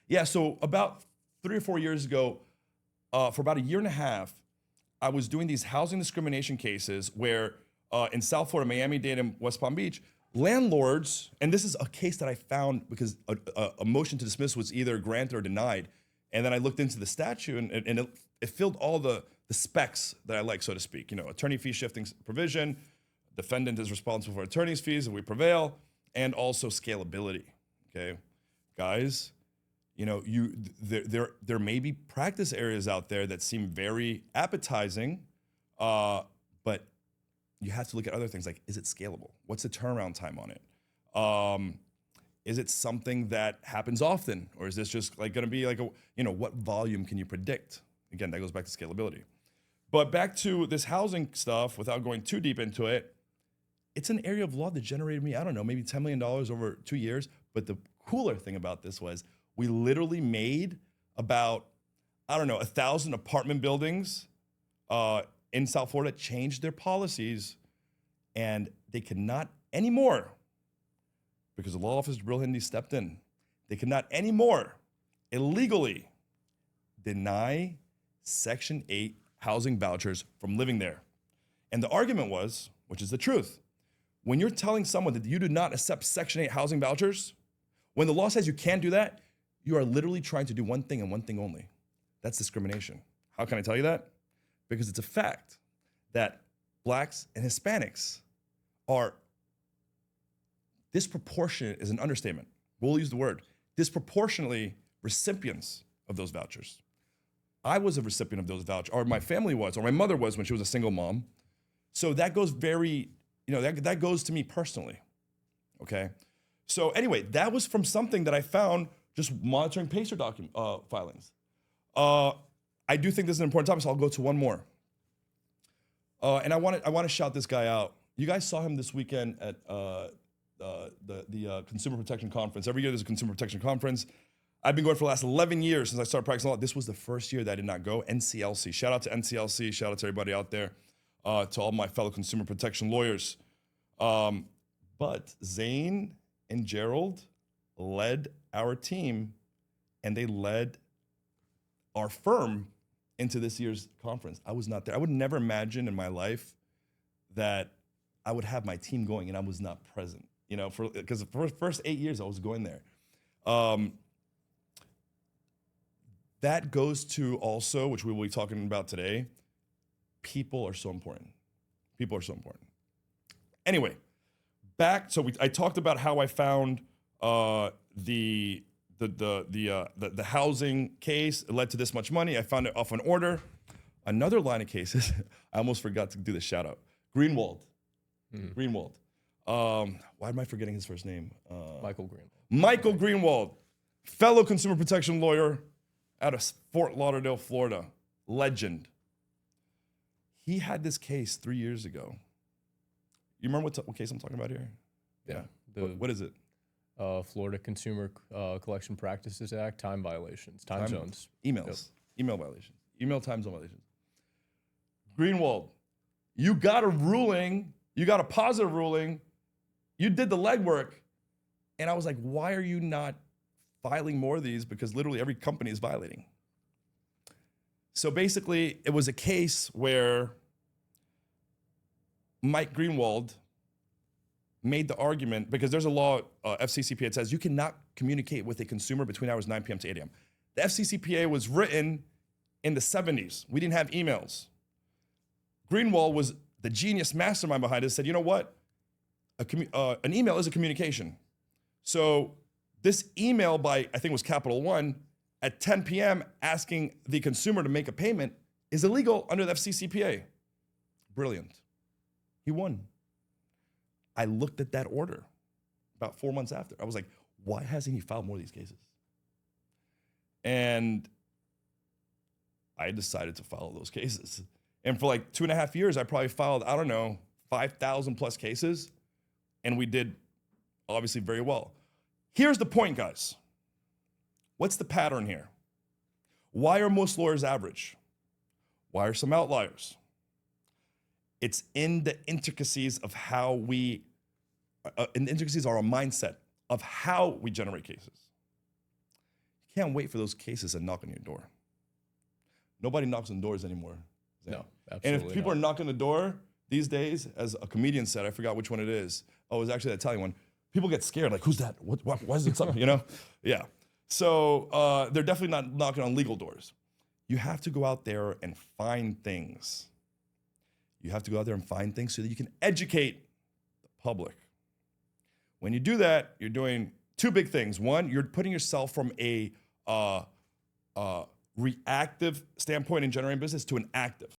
Yeah, so about 3 or 4 years ago, for about a year and a half, I was doing these housing discrimination cases where in South Florida, Miami-Dade, and West Palm Beach, landlords, and this is a case that I found because a motion to dismiss was either granted or denied. And then I looked into the statute and it filled all the specs that I like, so to speak. You know, attorney fee shifting provision, defendant is responsible for attorney's fees if we prevail, and also scalability, okay? Guys, you know, there may be practice areas out there that seem very appetizing, but you have to look at other things like, is it scalable? What's the turnaround time on it? Is it something that happens often? Or is this just like gonna be like what volume can you predict? Again, that goes back to scalability. But back to this housing stuff, without going too deep into it, it's an area of law that generated me, I don't know, maybe $10 million over 2 years. But the cooler thing about this was we literally made about, 1,000 apartment buildings in South Florida change their policies, and they cannot anymore, because the law office Jibrael Hindi stepped in, they cannot anymore illegally deny Section 8 housing vouchers from living there. And the argument was, which is the truth, when you're telling someone that you do not accept Section 8 housing vouchers, when the law says you can't do that, you are literally trying to do one thing and one thing only. That's discrimination. How can I tell you that? Because it's a fact that Blacks and Hispanics are disproportionate, is an understatement. We'll use the word, disproportionately recipients of those vouchers. I was a recipient of those vouchers, or my family was, or my mother was when she was a single mom. So that goes very, that goes to me personally, okay? So anyway, that was from something that I found just monitoring PACER filings. I do think this is an important topic, so I'll go to one more. And I want to shout this guy out. You guys saw him this weekend at the Consumer Protection Conference. Every year there's a Consumer Protection Conference. I've been going for the last 11 years since I started practicing law. This was the first year that I did not go. NCLC. Shout out to NCLC. Shout out to everybody out there, to all my fellow consumer protection lawyers. But Zane and Gerald led our team, and they led our firm into this year's conference. I was not there. I would never imagine in my life that I would have my team going and I was not present. Because for the first 8 years I was going there. That goes to also, which we will be talking about today, people are so important. People are so important. Anyway, I talked about how I found the housing case. It led to this much money. I found it off an order. Another line of cases, I almost forgot to do the shout out. Greenwald. Greenwald. Why am I forgetting his first name? Michael Greenwald. Michael Greenwald, fellow consumer protection lawyer out of Fort Lauderdale, Florida. Legend. He had this case 3 years ago. You remember what case I'm talking about here? Yeah. What is it? Florida Consumer Collection Practices Act, time violations, time zones. Emails, email violations, email time zone violations. Greenwald, you got a ruling, you got a positive ruling, you did the legwork, and I was like, why are you not filing more of these? Because literally every company is violating. So basically, it was a case where Mike Greenwald made the argument, because there's a law, FCCPA, it says you cannot communicate with a consumer between hours 9 p.m. to 8 a.m. The FCCPA was written in the 70s. We didn't have emails. Greenwald was the genius mastermind behind it, said, you know what? An email is a communication. So this email by, I think it was Capital One, at 10 p.m. asking the consumer to make a payment is illegal under the FCCPA. Brilliant. He won. I looked at that order about 4 months after. I was like, why hasn't he filed more of these cases? And I decided to file those cases. And for like 2.5 years, I probably filed, 5,000 plus cases. And we did obviously very well. Here's the point, guys. What's the pattern here? Why are most lawyers average? Why are some outliers? It's in the intricacies of how we, in the intricacies of our mindset of how we generate cases. You can't wait for those cases to knock on your door. Nobody knocks on doors anymore. No, And absolutely if people not. are knocking the door these days, as a comedian said, I forgot which one it is. Oh, it was actually that Italian one. People get scared, like, who's that? Why is it something, you know? Yeah. So they're definitely not knocking on legal doors. You have to go out there and find things. You have to go out there and find things so that you can educate the public. When you do that, you're doing two big things. One, you're putting yourself from a reactive standpoint in generating business to an active.